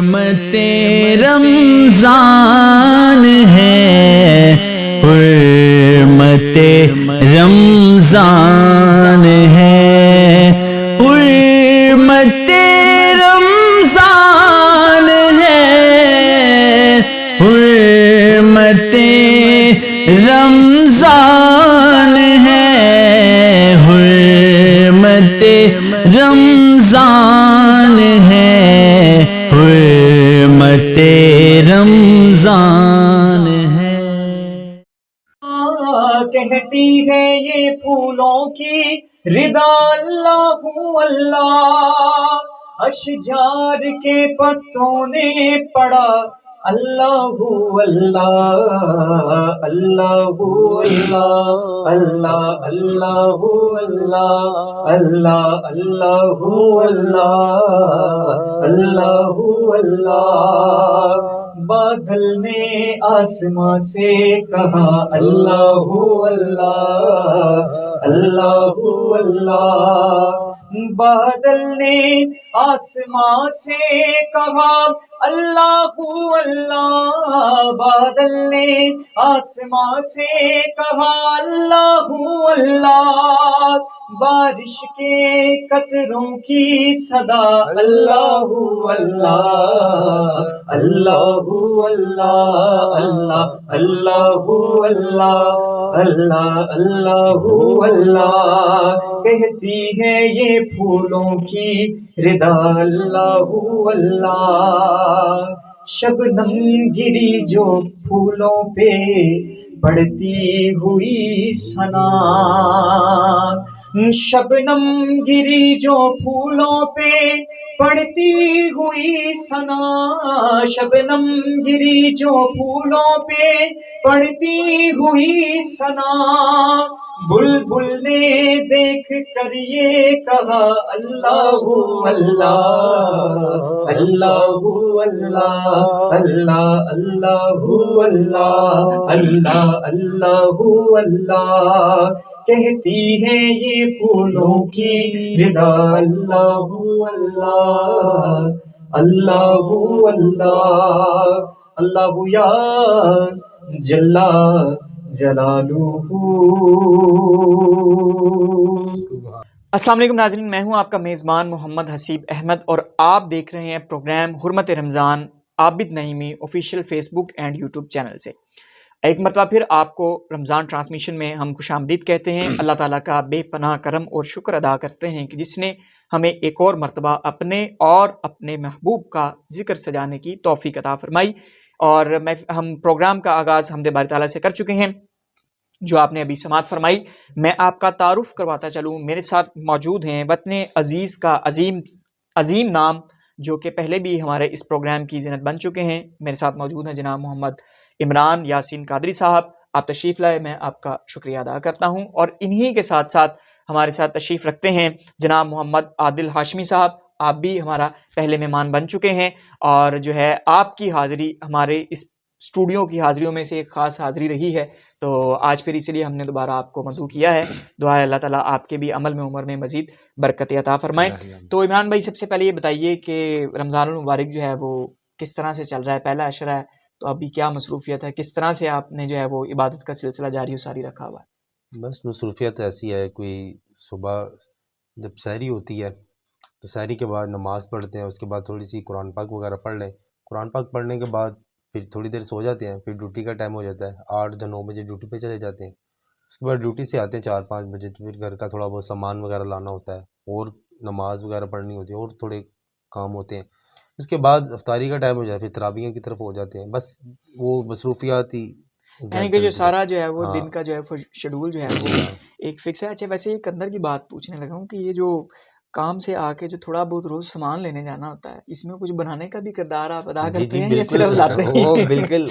حرمت رمضان ہے، حرمت رمضان ہے، حرمت رمضان ہے، حرمت رمضان ہے، حرمت رمضان ہے، حرمت رمضان ہے۔ کہتی ہے یہ پھولوں کی رضا اللہ اللہ، اشجار کے پتوں نے پڑا اللہ اللہ اللہ اللہ اللہ اللہ اللہ اللہ اللہ اللہ اللہ۔ بادل نے آسماں سے کہا اللہ اللہ اللہ اللہ، بادل نے آسماں سے کہا اللہ اللہ، بادل نے آسماں سے کہا اللہ اللہ، بارش کے قطروں کی صدا اللہ اللہ اللہ اللہ اللہ اللہ اللہ اللہ اللہ، کہتی ہے یہ پھولوں کی رضا اللہ اللہ۔ شبنم گری جو پھولوں پہ پڑتی ہوئی ثنا، شبنم گری جو پھولوں پہ پڑتی ہوئی ثنا، شبنم گری جو پھولوں پہ پڑتی ہوئی ثنا، بلبل نے دیکھ کر یہ کہا اللہ اللہ اللہ اللہ اللہ اللہ اللہ اللہ اللہ، کہتی ہے یہ پھولوں کی رضا اللہ اللہ اللہ اللہ اللہ یا جل جلالہ۔ السلام علیکم ناظرین، میں ہوں آپ کا میزبان محمد حسیب احمد اور آپ دیکھ رہے ہیں programme Hurmat Ramzan Abid Naeemi official Facebook and YouTube channel سے۔ ایک مرتبہ پھر آپ کو رمضان ٹرانسمیشن میں ہم خوش آمدید کہتے ہیں۔ اللہ تعالیٰ کا بے پناہ کرم اور شکر ادا کرتے ہیں کہ جس نے ہمیں ایک اور مرتبہ اپنے اور اپنے محبوب کا ذکر سجانے کی توفیق عطا فرمائی۔ اور ہم پروگرام کا آغاز حمد باری تعالیٰ سے کر چکے ہیں جو آپ نے ابھی سماعت فرمائی۔ میں آپ کا تعارف کرواتا چلوں، میرے ساتھ موجود ہیں وطن عزیز کا عظیم نام جو کہ پہلے بھی ہمارے اس پروگرام کی زینت بن چکے ہیں۔ میرے ساتھ موجود ہیں جناب محمد عمران یاسین قادری صاحب، آپ تشریف لائے، میں آپ کا شکریہ ادا کرتا ہوں۔ اور انہی کے ساتھ ساتھ ہمارے ساتھ تشریف رکھتے ہیں جناب محمد عادل ہاشمی صاحب، آپ بھی ہمارا پہلے مہمان بن چکے ہیں اور جو ہے آپ کی حاضری ہمارے اس اسٹوڈیو کی حاضریوں میں سے ایک خاص حاضری رہی ہے، تو آج پھر اسی لیے ہم نے دوبارہ آپ کو مدعو کیا ہے۔ دعا ہے اللہ تعالیٰ آپ کے بھی عمل میں عمر میں مزید برکت عطا فرمائے۔ تو عمران بھائی، سب سے پہلے یہ بتائیے کہ رمضان المبارک جو ہے وہ کس طرح سے چل رہا ہے؟ پہلا عشرہ ہے تو ابھی کیا مصروفیت ہے؟ کس طرح سے آپ نے جو ہے وہ عبادت کا سلسلہ جاری و ساری رکھا ہوا ہے؟ بس مصروفیت ایسی ہے، کوئی صبح جب سحری ہوتی ہے تو سحری کے بعد نماز پڑھتے ہیں، اس کے بعد تھوڑی سی قرآن پاک وغیرہ پڑھ لیں، قرآن پاک پڑھنے کے بعد پھر تھوڑی دیر سو جاتے ہیں، پھر ڈیوٹی کا ٹائم ہو جاتا ہے، 8 یا 9 بجے ڈیوٹی پہ چلے جاتے ہیں۔ اس کے بعد ڈیوٹی سے آتے ہیں 4-5 بجے، تو پھر گھر کا تھوڑا بہت سامان وغیرہ لانا ہوتا ہے اور نماز وغیرہ پڑھنی ہوتی ہے اور تھوڑے کام ہوتے ہیں۔ اس کے بعد افطاری کا ٹائم ہو جاتا ہے، پھر تراویح کی طرف ہو جاتے ہیں۔ بس وہ مصروفیات ہی یعنی کہ جو سارا جو ہے وہ دن کا جو ہے شیڈول جو ہے وہ ایک فکس ہے۔ اچھا، ویسے ایک اندر کی بات پوچھنے لگا ہوں کہ یہ جو کام سے آ کے جو تھوڑا بہت روز سامان لینے جانا ہوتا ہے، اس میں کچھ بنانے کا بھی کردار آپ ادا کرتے ہیں یا صرف لاتے ہیں؟ بالکل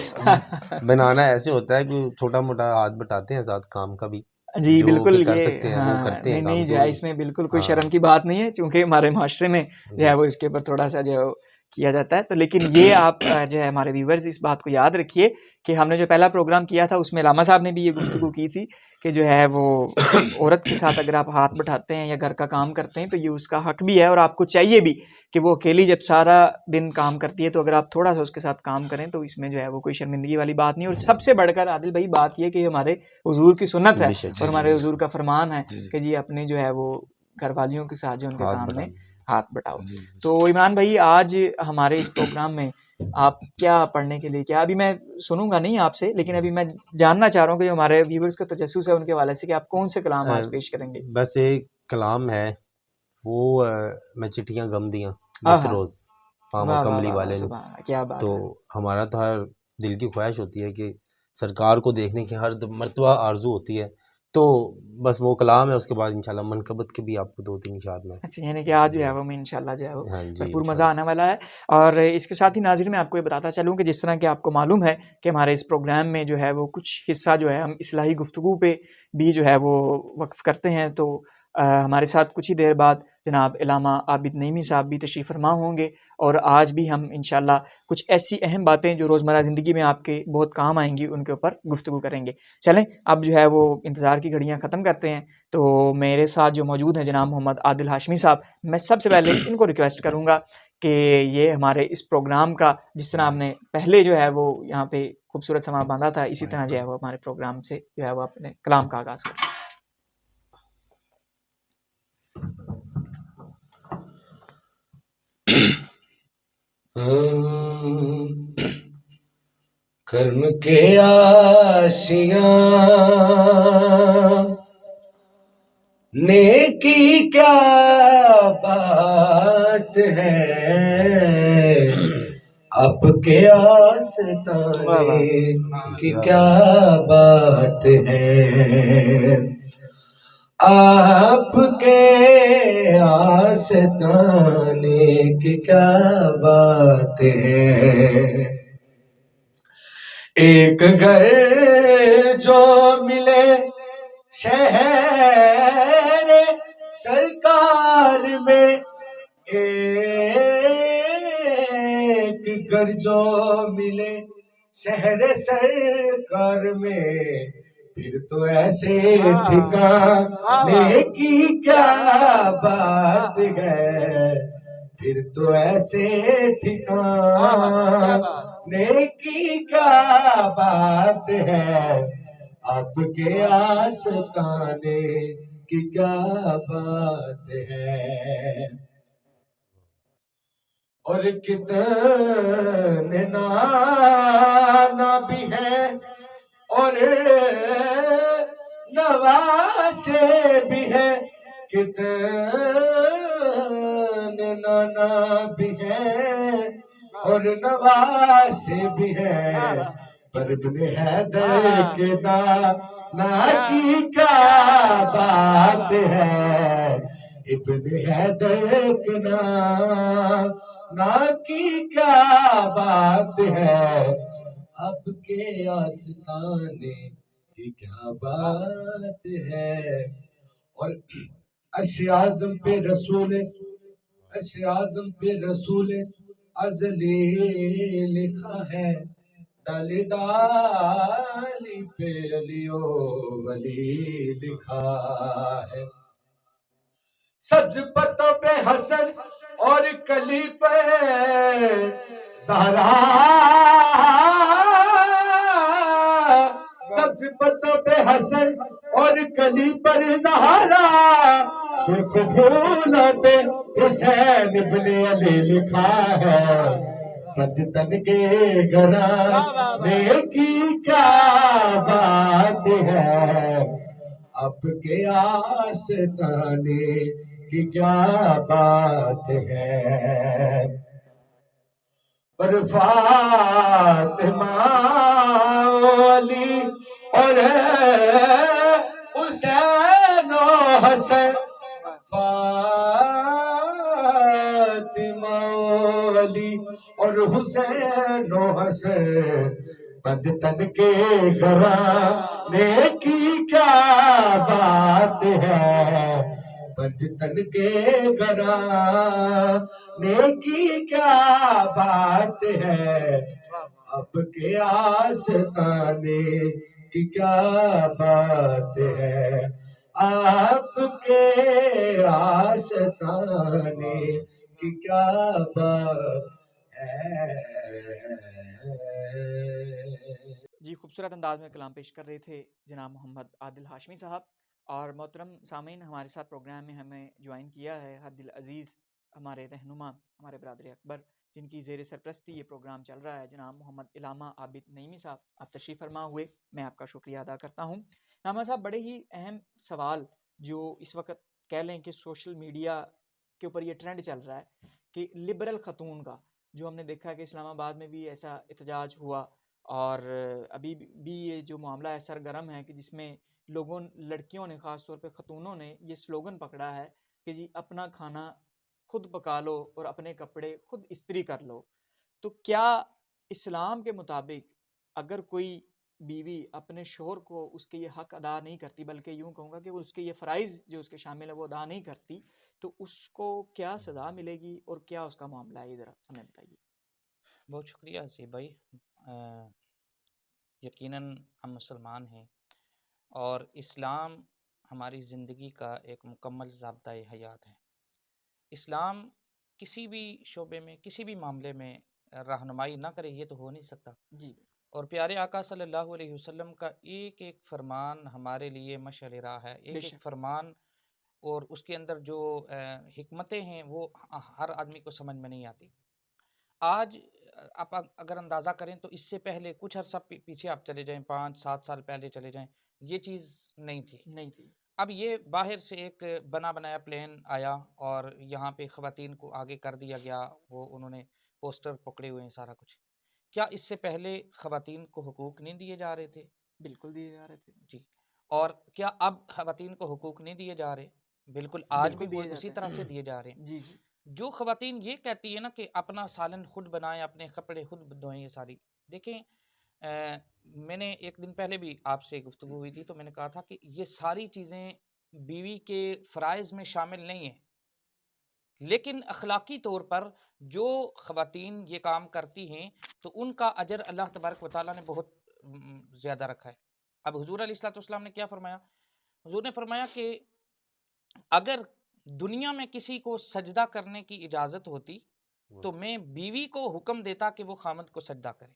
بنانا ایسے ہوتا ہے کہ چھوٹا موٹا ہاتھ بٹاتے ہیں ساتھ کام کا بھی، جی جو بالکل کہ کر یہ سکتے ہیں وہ ہاں کرتے ہیں نہیں کام. نہیں جو تو ہے اس میں بالکل کوئی ہاں شرم کی بات نہیں ہے، چونکہ ہمارے معاشرے میں جو ہے جی وہ اس کے اوپر تھوڑا سا جو ہے وہ کیا جاتا ہے. تو لیکن یہ آپ جو ہے ہمارے ویورز اس بات کو یاد رکھیے کہ ہم نے جو پہلا پروگرام کیا تھا اس میں علامہ صاحب نے بھی یہ گفتگو کی تھی کہ جو ہے وہ عورت کے ساتھ اگر آپ ہاتھ بٹھاتے ہیں یا گھر کا کام کرتے ہیں تو یہ اس کا حق بھی ہے، اور آپ کو چاہیے بھی کہ وہ اکیلی جب سارا دن کام کرتی ہے تو اگر آپ تھوڑا سا اس کے ساتھ کام کریں تو اس میں جو ہے وہ کوئی شرمندگی والی بات نہیں. اور سب سے بڑھ کر عادل بھائی بات یہ کہ ہمارے حضور کی سنت ہے بے شک. اور ہمارے حضور کا فرمان ہے جی جی کہ جی اپنے جو ہے وہ گھر والیوں کے ساتھ جو ان کے ہاتھ کام میں بٹھانا. ہاتھ بٹاؤ. جی تو ایمان بھائی آج ہمارے اس پروگرام میں آپ کیا پڑھنے کے لیے، کیا ابھی میں سنوں گا نہیں آپ سے، لیکن ابھی میں جاننا چاہ رہا ہوں کہ جو ہمارے ویورز کا تجسس ہے ان کے حوالے سے کہ آپ کون سے کلام آج پیش کریں گے. بس ایک کلام ہے وہ میں چٹھیاں غم دیاں ہاں نت ہاں روز پاواں واہ واہ کملی واہ واہ والے نو. سبحان اللہ، کیا بات تو ہے. ہمارا تو ہر دل کی خواہش ہوتی ہے کہ سرکار کو دیکھنے کی ہر مرتبہ آرزو ہوتی ہے. تو بس وہ کلام ہے، اس کے بعد انشاءاللہ منقبت کے بھی آپ کو 2-3 اشعار میں. اچھا یعنی کہ آج جو ہے وہ میں انشاءاللہ جو ہے وہ ہاں جی بھرپور مزہ انشاءاللہ. آنے والا ہے. اور اس کے ساتھ ہی ناظرین میں آپ کو یہ بتاتا چلوں کہ جس طرح کہ آپ کو معلوم ہے کہ ہمارے اس پروگرام میں جو ہے وہ کچھ حصہ جو ہے ہم اصلاحی گفتگو پہ بھی جو ہے وہ وقف کرتے ہیں. تو ہمارے ساتھ کچھ ہی دیر بعد جناب علامہ عابد نعیمی صاحب بھی تشریف فرما ہوں گے، اور آج بھی ہم انشاءاللہ کچھ ایسی اہم باتیں جو روزمرہ زندگی میں آپ کے بہت کام آئیں گی ان کے اوپر گفتگو کریں گے. چلیں اب جو ہے وہ انتظار کی گھڑیاں ختم کرتے ہیں. تو میرے ساتھ جو موجود ہیں جناب محمد عادل ہاشمی صاحب، میں سب سے پہلے ان کو ریکویسٹ کروں گا کہ یہ ہمارے اس پروگرام کا جس طرح ہم نے پہلے جو ہے وہ یہاں پہ خوبصورت سما باندھا تھا، اسی طرح جو ہے وہ ہمارے پروگرام سے جو ہے وہ اپنے کلام کا آغاز کریں. کرم کے آشیاں نیکی کیا بات ہے، آپ کے آستانے کی کیا بات ہے، آپ کے آستانے کی کیا بات ہے. ایک گھر جو ملے شہر سرکار میں، ایک گھر جو ملے شہر سرکار میں، پھر تو ایسے ٹھکانے کی کیا بات ہے، پھر تو ایسے ٹھکانے کی کیا بات ہے، آپ کے آستانے کی کیا بات ہے. اور کتنے نانا بھی ہیں اور نواسے بھی ہیں، کتنے نانا بھی ہیں اور نواسے بھی ہیں، پر ابن حیدر کے نانا کی کیا بات ہے، ابن حیدر کے نانا کی کیا بات ہے، اب کے آستانے کی کیا بات ہے. اور عرش اعظم پہ رسول، عرش اعظم پہ رسول ازلی لکھا ہے، ڈالی ڈالی پہ علی و ولی لکھا ہے، سبز پتوں پہ حسن اور کلی پہ زہرا، سبز پتوں پہ حسن اور کلی پر زہرا، سرخ پھولوں پہ حسین ابن علی لکھا ہے، تن تن کے گھرانے کی کیا بات ہے، آپ کے آستانے کی کیا بات ہے. اور فاطمہ علی اور حسین و حسن، فاطمہ علی اور حسین و حسن، بد تن کے گھرانے کی کیا بات ہے، بد تن کے گھرانے کی کیا بات ہے، اب کے آستانے کی کیا بات ہے، آپ کے آستانے کی کیا بات ہے۔ جی خوبصورت انداز میں کلام پیش کر رہے تھے جناب محمد عادل ہاشمی صاحب۔ اور محترم سامعین، ہمارے ساتھ پروگرام میں ہمیں جوائن کیا ہے حد العزیز ہمارے رہنما، ہمارے برادر اکبر، جن کی زیر سرپرستی یہ پروگرام چل رہا ہے، جناب محمد علامہ عابد نعیمی صاحب۔ آپ تشریف فرما ہوئے، میں آپ کا شکریہ ادا کرتا ہوں۔ علامہ صاحب، بڑے ہی اہم سوال جو اس وقت کہہ لیں کہ سوشل میڈیا کے اوپر یہ ٹرینڈ چل رہا ہے کہ لبرل خاتون کا، جو ہم نے دیکھا کہ اسلام آباد میں بھی ایسا احتجاج ہوا، اور ابھی بھی یہ جو معاملہ ہے سرگرم ہے، کہ جس میں لوگوں، لڑکیوں نے، خاص طور پہ خاتونوں نے یہ سلوگن پکڑا ہے کہ جی اپنا کھانا خود پکا لو اور اپنے کپڑے خود استری کر لو۔ تو کیا اسلام کے مطابق اگر کوئی بیوی اپنے شوہر کو اس کے یہ حق ادا نہیں کرتی، بلکہ یوں کہوں گا کہ وہ اس کے یہ فرائض جو اس کے شامل ہے وہ ادا نہیں کرتی، تو اس کو کیا سزا ملے گی اور کیا اس کا معاملہ ہے؟ ذرا ہمیں بتائیے۔ بہت شکریہ حسیب بھائی۔ یقیناً ہم مسلمان ہیں اور اسلام ہماری زندگی کا ایک مکمل ضابطۂ حیات ہے۔ اسلام کسی بھی شعبے میں، کسی بھی معاملے میں رہنمائی نہ کرے، یہ تو ہو نہیں سکتا۔ جی اور پیارے آقا صلی اللہ علیہ وسلم کا ایک ایک فرمان ہمارے لیے مشعل راہ ہے، بے ایک شک۔ ایک فرمان، اور اس کے اندر جو حکمتیں ہیں وہ ہر آدمی کو سمجھ میں نہیں آتی۔ آج آپ اگر اندازہ کریں تو اس سے پہلے کچھ عرصہ پیچھے آپ چلے جائیں، 5-7 سال پہلے چلے جائیں، یہ چیز نہیں تھی۔ نہیں تھی۔ اب یہ باہر سے ایک بنا بنایا پلین آیا اور یہاں پہ خواتین کو آگے کر دیا گیا، وہ انہوں نے پوسٹر پکڑے ہوئے ہیں، سارا کچھ۔ کیا اس سے پہلے خواتین کو حقوق نہیں دیے جا رہے تھے؟ بالکل دیے جا رہے تھے جی۔ اور کیا اب خواتین کو حقوق نہیں دیے جا رہے؟ بالکل، آج بھی بالکل وہ دیے اسی جاتے طرح سے ہیں۔ دیے جا رہے ہیں۔ جی جی جو خواتین یہ کہتی ہے نا کہ اپنا سالن خود بنائیں، اپنے کپڑے خود دھوئیں، یہ ساری دیکھیں، میں نے ایک دن پہلے بھی آپ سے گفتگو ہوئی تھی تو میں نے کہا تھا کہ یہ ساری چیزیں بیوی کے فرائض میں شامل نہیں ہیں، لیکن اخلاقی طور پر جو خواتین یہ کام کرتی ہیں تو ان کا اجر اللہ تبارک و تعالیٰ نے بہت زیادہ رکھا ہے۔ اب حضور علیہ الصلوۃ والسلام نے کیا فرمایا؟ حضور نے فرمایا کہ اگر دنیا میں کسی کو سجدہ کرنے کی اجازت ہوتی تو میں بیوی کو حکم دیتا کہ وہ خامد کو سجدہ کرے۔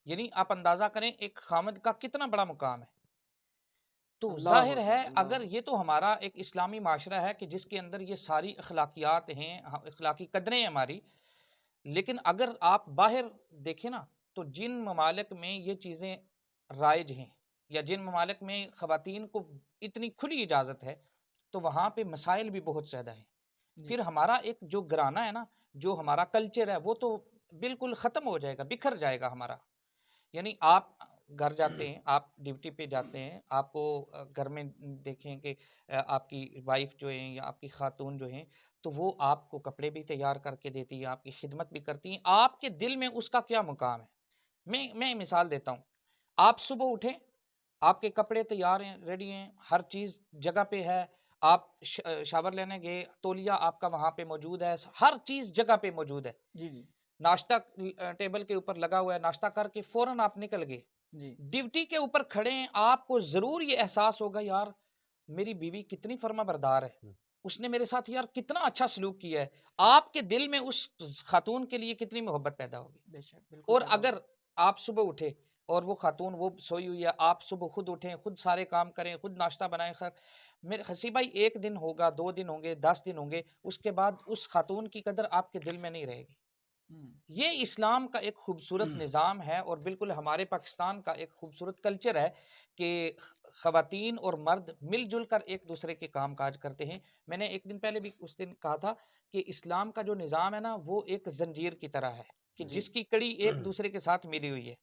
یعنی آپ اندازہ کریں ایک خامد کا کتنا بڑا مقام ہے۔ تو ظاہر ہے اگر یہ تو ہمارا ایک اسلامی معاشرہ ہے کہ جس کے اندر یہ ساری اخلاقیات ہیں، اخلاقی قدریں ہماری، لیکن اگر آپ باہر دیکھیں نا تو جن ممالک میں یہ چیزیں رائج ہیں یا جن ممالک میں خواتین کو اتنی کھلی اجازت ہے تو وہاں پہ مسائل بھی بہت زیادہ ہیں۔ پھر ہمارا ایک جو گھرانہ ہے نا، جو ہمارا کلچر ہے، وہ تو بالکل ختم ہو جائے گا، بکھر جائے گا ہمارا۔ یعنی آپ گھر جاتے ہیں، آپ ڈیوٹی پہ جاتے ہیں، آپ کو گھر میں دیکھیں کہ آپ کی وائف جو ہیں یا آپ کی خاتون جو ہیں تو وہ آپ کو کپڑے بھی تیار کر کے دیتی ہیں، آپ کی خدمت بھی کرتی ہیں، آپ کے دل میں اس کا کیا مقام ہے؟ میں مثال دیتا ہوں۔ آپ صبح اٹھیں، آپ کے کپڑے تیار ہیں، ریڈی ہیں، ہر چیز جگہ پہ ہے، آپ شاور لینے گئے، تولیہ آپ کا وہاں پہ موجود ہے، ہر چیز جگہ پہ موجود ہے۔ جی جی ناشتہ ٹیبل کے اوپر لگا ہوا ہے، ناشتہ کر کے فوراً آپ نکل گئے، جی ڈیوٹی کے اوپر کھڑے ہیں، آپ کو ضرور یہ احساس ہوگا یار میری بیوی کتنی فرما بردار ہے، اس نے میرے ساتھ یار کتنا اچھا سلوک کیا ہے۔ آپ کے دل میں اس خاتون کے لیے کتنی محبت پیدا ہوگی۔ بے شک بالکل۔ اور اگر آپ صبح اٹھے اور وہ خاتون وہ سوئی ہوئی ہے، آپ صبح خود اٹھیں، خود سارے کام کریں، خود ناشتہ بنائیں، میرے حسیب بھائی 1 دن ہوگا، 2 دن ہوں گے، 10 دن ہوں گے، اس کے بعد اس خاتون کی قدر آپ کے دل میں نہیں رہے گی۔ یہ اسلام کا ایک خوبصورت نظام ہے اور بالکل ہمارے پاکستان کا ایک خوبصورت کلچر ہے کہ خواتین اور مرد مل جل کر ایک دوسرے کے کام کاج کرتے ہیں۔ میں نے ایک دن پہلے بھی اس دن کہا تھا کہ اسلام کا جو نظام ہے نا وہ ایک زنجیر کی طرح ہے کہ جس کی کڑی ایک دوسرے کے ساتھ ملی ہوئی ہے۔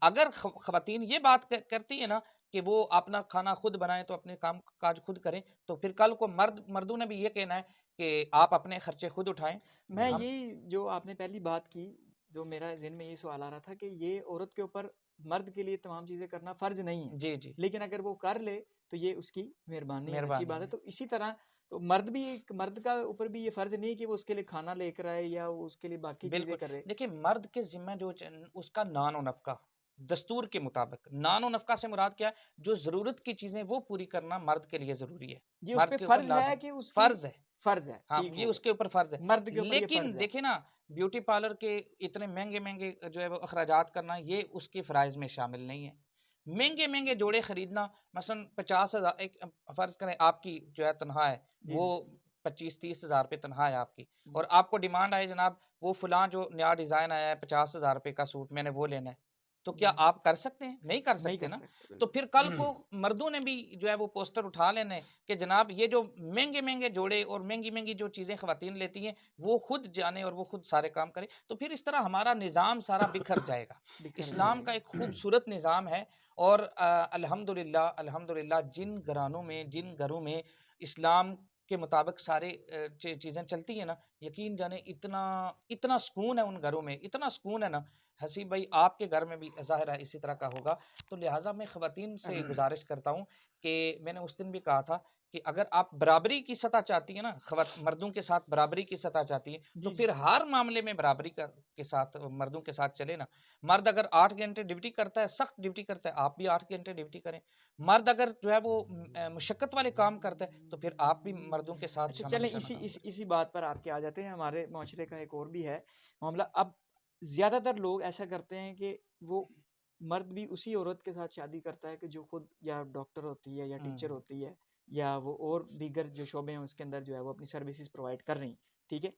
اگر خواتین یہ بات کرتی ہے نا کہ وہ اپنا کھانا خود بنائیں تو اپنے کام کاج خود کریں، تو پھر کل کو مردوں نے بھی یہ کہنا ہے کہ آپ اپنے خرچے خود اٹھائیں۔ میں یہ جو آپ نے پہلی بات کی، جو میرا ذہن میں یہ سوال آ رہا تھا کہ یہ عورت کے اوپر مرد کے لیے تمام چیزیں کرنا فرض نہیں ہے، جی جی لیکن اگر وہ کر لے تو یہ اس کی مہربانی ہے، اچھی مہربانی بات ہے۔ ہے۔ تو اسی طرح تو مرد کا اوپر بھی یہ فرض نہیں کہ وہ اس کے لیے کھانا لے کر آئے یا وہ اس کے لیے باقی چیزیں بالکل کرے۔ دیکھیں مرد کے ذمہ جو اس کا نان و نفقہ دستور کے مطابق، نان و نفقہ سے مراد کیا ہے؟ جو ضرورت کی چیزیں وہ پوری کرنا مرد کے لیے ضروری ہے، یہ اس مرد پہ کے اوپر فرض ہے لازم کہ اس کی فرض ہے، فرض ہے، ہاں ٹھیک یہ ہو اس گیا، کے اوپر فرض ہے۔ مرد کے اوپر یہ لیکن فرض ہے۔ دیکھیں نا بیوٹی پارلر کے اتنے مہنگے مہنگے جو ہے وہ اخراجات کرنا یہ اس کے فرائض میں شامل نہیں ہے۔ مہنگے مہنگے جوڑے خریدنا، مثلا 50,000 ایک فرض کریں آپ کی جو ہے تنخواہ ہے جی وہ 25-30 ہزار روپے تنخواہ ہے آپ کی، اور آپ کو ڈیمانڈ آئے جناب وہ فلاں جو نیا ڈیزائن آیا ہے 50,000 روپے کا سوٹ میں نے وہ لینا ہے، تو کیا جی آپ کر سکتے ہیں؟ نہیں کر نہیں سکتے کر نا۔ سکتے، تو بالکل۔ پھر کل کو مردوں نے بھی جو ہے وہ پوسٹر اٹھا لینے کہ جناب یہ جو مہنگے مہنگے جوڑے اور مہنگی مہنگی جو چیزیں خواتین لیتی ہیں وہ خود جانے اور وہ خود سارے کام کرے، تو پھر اس طرح ہمارا نظام سارا بکھر جائے گا۔ بکھر اسلام جائے کا گا۔ ایک خوبصورت نظام ہے، اور الحمدللہ جن گھرانوں میں جن گھروں میں اسلام کے مطابق سارے چیزیں چلتی ہیں نا، یقین جانے اتنا سکون ہے ان گھروں میں، اتنا سکون ہے نا۔ حسیب بھائی آپ کے گھر میں بھی ظاہر ہے اسی طرح کا ہوگا، تو لہٰذا میں خواتین سے گزارش کرتا ہوں کہ میں نے اس دن بھی کہا تھا کہ اگر آپ برابری کی سطح چاہتی ہیں نا، مردوں کے ساتھ برابری کی سطح چاہتی ہیں تو جی پھر ہر معاملے میں برابری کے ساتھ مردوں کے ساتھ چلے نا۔ مرد اگر 8 گھنٹے ڈیوٹی کرتا ہے، سخت ڈیوٹی کرتا ہے، آپ بھی 8 گھنٹے ڈیوٹی کریں۔ مرد اگر جو ہے وہ مشقت والے کام کرتا ہے تو پھر آپ بھی مردوں کے ساتھ اچھا شانہ چلیں بشانہ کام کریں۔ اسی بات پر آپ کے آ جاتے ہیں۔ ہمارے معاشرے کا ایک اور بھی ہے معاملہ، اب زیادہ تر لوگ ایسا کرتے ہیں کہ وہ مرد بھی اسی عورت کے ساتھ شادی کرتا ہے کہ جو خود یا ڈاکٹر ہوتی ہے یا ٹیچر ہوتی ہے یا وہ اور دیگر جو شعبے ہیں اس کے اندر جو ہے وہ اپنی سروسز پرووائڈ کر رہی ہیں، ٹھیک ہے۔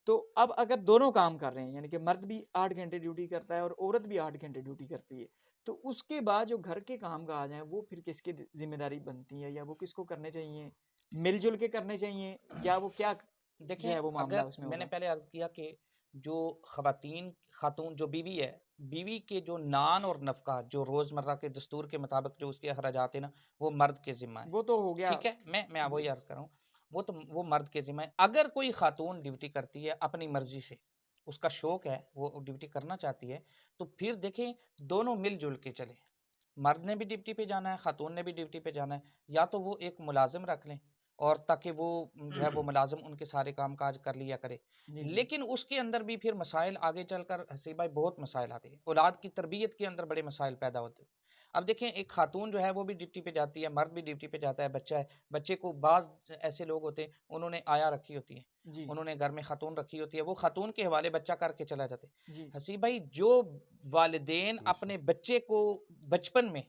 تو اب اگر دونوں کام کر رہے ہیں، یعنی کہ مرد بھی 8 گھنٹے ڈیوٹی کرتا ہے اور عورت بھی 8 گھنٹے ڈیوٹی کرتی ہے، تو اس کے بعد جو گھر کے کام کا آ جائیں وہ پھر کس کی ذمہ داری بنتی ہے، یا وہ کس کو کرنے چاہیے؟ مل جل کے کرنے چاہیے یا وہ کیا جو دیکھیں ہے وہ معاملہ اگر اس میں میں نے ہوگا؟ پہلے عرض کیا کہ جو خاتون جو بیوی ہے، بیوی کے جو نان اور نفقہ جو روزمرہ کے دستور کے مطابق جو اس کے اخراجات ہیں نا وہ مرد کے ذمہ ہے، وہ تو ہو گیا۔ ٹھیک ہے۔ میں جی وہی عرض کر رہا ہوں وہ مرد کے ذمہ ہے۔ اگر کوئی خاتون ڈیوٹی کرتی ہے اپنی مرضی سے، اس کا شوق ہے وہ ڈیوٹی کرنا چاہتی ہے، تو پھر دیکھیں دونوں مل جل کے چلیں۔ مرد نے بھی ڈیوٹی پہ جانا ہے، خاتون نے بھی ڈیوٹی پہ جانا ہے، یا تو وہ ایک ملازم رکھ لیں اور تاکہ وہ جو ہے وہ ملازم ان کے سارے کام کاج کر لیا کرے۔ جی جی لیکن اس کے اندر بھی پھر مسائل آگے چل کر حسیب بھائی بہت مسائل آتے ہیں، اولاد کی تربیت کے اندر بڑے مسائل پیدا ہوتے ہیں۔ اب دیکھیں ایک خاتون جو ہے وہ بھی ڈیوٹی پہ جاتی ہے، مرد بھی ڈیوٹی پہ جاتا ہے، بچہ ہے، بچے کو بعض ایسے لوگ ہوتے ہیں انہوں نے آیا رکھی ہوتی ہے، جی انہوں نے گھر میں خاتون رکھی ہوتی ہے، وہ خاتون کے حوالے بچہ کر کے چلا جاتے ہیں۔ جی حسیب بھائی جو والدین اپنے بچے کو بچپن میں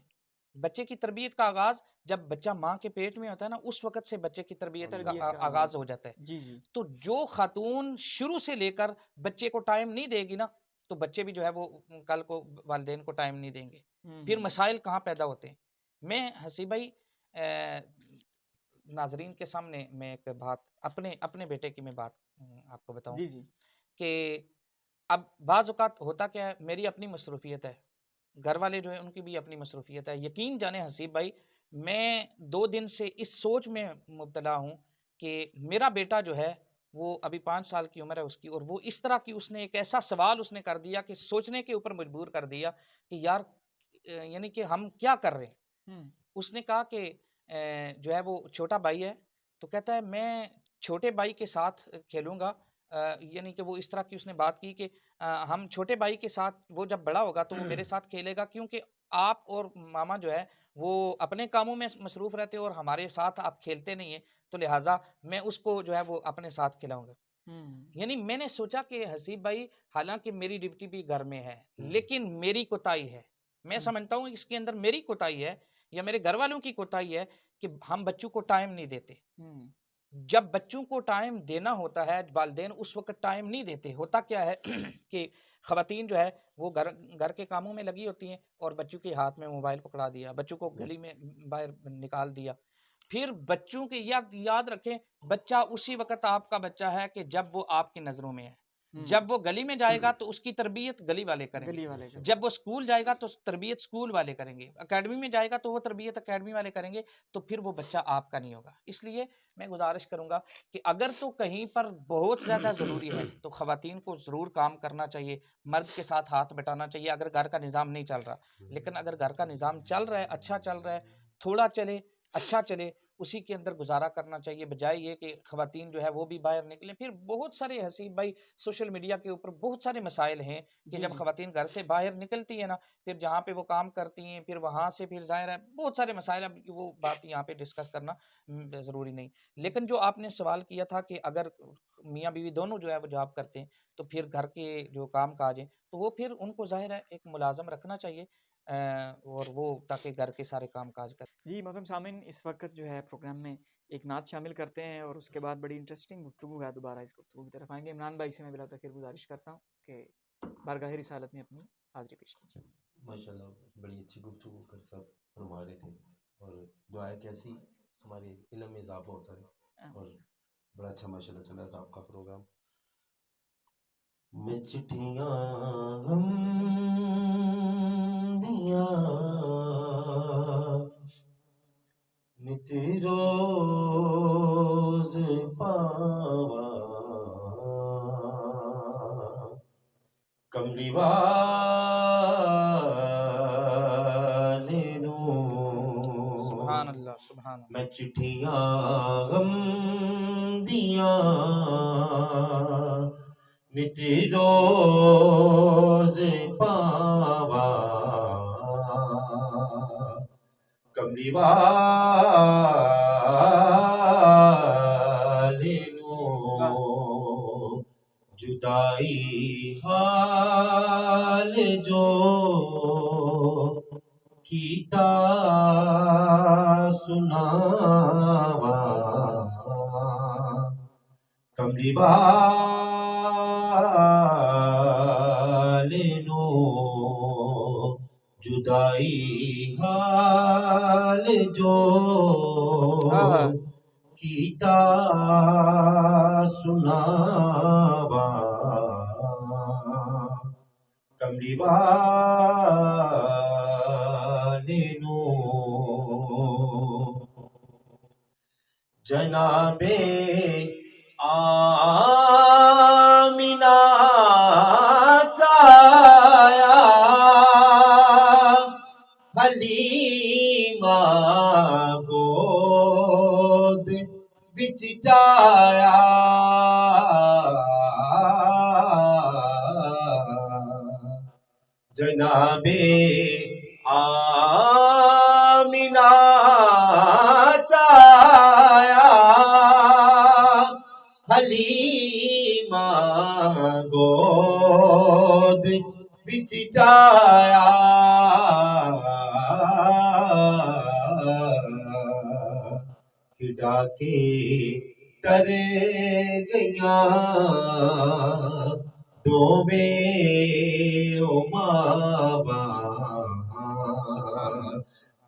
بچے کی تربیت کا آغاز جب بچہ ماں کے پیٹ میں ہوتا ہے نا اس وقت سے بچے کی تربیت کا تربیت کا آغاز ہو جاتا ہے۔ جی جی تو جو خاتون شروع سے لے کر بچے کو ٹائم نہیں دے گی نا تو بچے بھی جو ہے وہ کل کو والدین کو ٹائم نہیں دیں گے، پھر مسائل کہاں پیدا ہوتے ہیں۔ میں حسیب بھائی ناظرین کے سامنے میں ایک بات اپنے بیٹے کی میں بات آپ کو بتاؤں جی جی کہ اب بعض اوقات ہوتا کیا ہے، میری اپنی مصروفیت ہے، گھر والے جو ہیں ان کی بھی اپنی مصروفیت ہے۔ یقین جانے حسیب بھائی میں 2 دن سے اس سوچ میں مبتلا ہوں کہ میرا بیٹا جو ہے وہ ابھی 5 سال کی عمر ہے اس کی، اور وہ اس طرح کی اس نے ایک ایسا سوال اس نے کر دیا کہ سوچنے کے اوپر مجبور کر دیا کہ یار یعنی کہ ہم کیا کر رہے ہیں۔ اس نے کہا کہ جو ہے وہ چھوٹا بھائی ہے تو کہتا ہے میں چھوٹے بھائی کے ساتھ کھیلوں گا، یعنی کہ وہ اس طرح کی اس نے بات کی کہ ہم چھوٹے بھائی کے ساتھ وہ جب بڑا ہوگا تو وہ میرے ساتھ کھیلے گا، کیونکہ آپ اور ماما جو ہے وہ اپنے کاموں میں مصروف رہتے اور ہمارے ساتھ آپ کھیلتے نہیں ہیں، تو لہٰذا میں اس کو جو ہے وہ اپنے ساتھ کھلاؤں گا۔ یعنی میں نے سوچا کہ حسیب بھائی حالانکہ میری ڈیوٹی بھی گھر میں ہے لیکن میری کوتاہی ہے، میں سمجھتا ہوں اس کے اندر میری کوتاہی ہے یا میرے گھر والوں کی کوتاہی ہے کہ ہم بچوں کو ٹائم نہیں دیتے۔ جب بچوں کو ٹائم دینا ہوتا ہے والدین اس وقت ٹائم نہیں دیتے، ہوتا کیا ہے کہ خواتین جو ہے وہ گھر کے کاموں میں لگی ہوتی ہیں اور بچوں کے ہاتھ میں موبائل پکڑا دیا، بچوں کو گلی میں باہر نکال دیا، پھر بچوں کے یاد رکھیں بچہ اسی وقت آپ کا بچہ ہے کہ جب وہ آپ کی نظروں میں ہے۔ جب وہ گلی میں جائے گا تو اس کی تربیت گلی والے کریں گلی گے، والے کا جب وہ اسکول جائے گا تو تربیت اسکول والے کریں گے، اکیڈمی میں جائے گا تو وہ تربیت اکیڈمی والے کریں گے، تو پھر وہ بچہ آپ کا نہیں ہوگا۔ اس لیے میں گزارش کروں گا کہ اگر تو کہیں پر بہت زیادہ ضروری ہے تو خواتین کو ضرور کام کرنا چاہیے، مرد کے ساتھ ہاتھ بٹانا چاہیے اگر گھر کا نظام نہیں چل رہا۔ لیکن اگر گھر کا نظام چل رہا ہے، اچھا چل رہا ہے، تھوڑا چلے اچھا چلے، اسی کے اندر گزارا کرنا چاہیے، بجائے یہ کہ خواتین جو ہے وہ بھی باہر نکلیں۔ پھر بہت سارے حسیب بھائی سوشل میڈیا کے اوپر بہت سارے مسائل ہیں کہ جی جب جی خواتین گھر سے باہر نکلتی ہیں نا، پھر جہاں پہ وہ کام کرتی ہیں، پھر وہاں سے پھر ظاہر ہے بہت سارے مسائل، اب وہ بات یہاں پہ ڈسکس کرنا ضروری نہیں۔ لیکن جو آپ نے سوال کیا تھا کہ اگر میاں بیوی دونوں جو ہے وہ جاب کرتے ہیں تو پھر گھر کے جو کام کاج ہیں تو وہ پھر ان کو ظاہر ہے ایک ملازم رکھنا چاہیے، اور وہ تاکہ گھر کے سارے کام کاج کریں۔ جی محترم سامعین، اس وقت جو ہے پروگرام میں ایک نعت شامل کرتے ہیں اور اس کے بعد بڑی انٹرسٹنگ گفتگو ہے، دوبارہ اس گفتگو کی طرف آئیں گے۔ عمران بھائی سے میں بلا تاخیر گزارش کرتا ہوں کہ بارگاہ رسالت میں اپنی حاضری پیش کیجیے۔ ماشاءاللہ بڑی اچھی گفتگو کر سب فرما رہے تھے، اور دعائیں کیسی ہمارے علم میں اضافہ ہوتا ہے، اور بڑا اچھا ماشاءاللہ چلا تھا آپ کا پروگرام۔ میں چٹھیاں غم دیا نت روز پاوا کملی والے نوں سبحان اللہ، سبحان اللہ۔ میں چٹھیاں غم دیاں نت روز پاوا کملی والے نوں جدائی حال جو کیتا سناوا کملی والے نوں جدائی حال جو کیتا سناوا کملی والے نوں جناب آمینہ چایا حلیمہ گود وچ جایا جناب آمینہ چایا حلیمہ گود وچ جایا کھڈا کے تر گئیاں دوویں او ماواں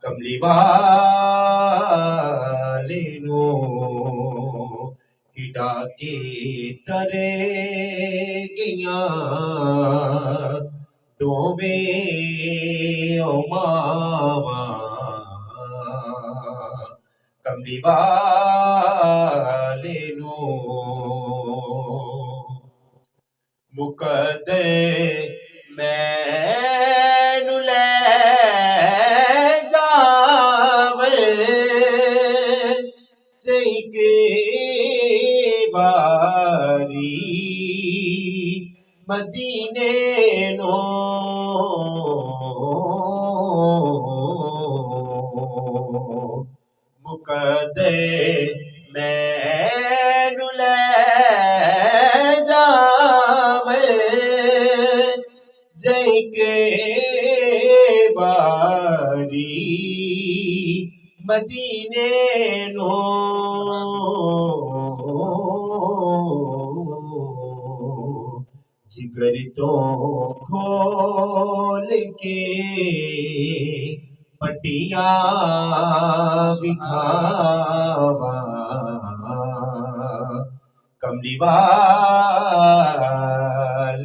کملی والے نوں کھڈا کے تر گئیاں دوویں او ماواں کملی والے نوں مقدر مینوں لے جاوے چیک باری مدینے نوں مقدر مینوں لے جاوے جیک باری مدینے نوں جگر تو کھول کے پٹیاں بکھاوا کملی والے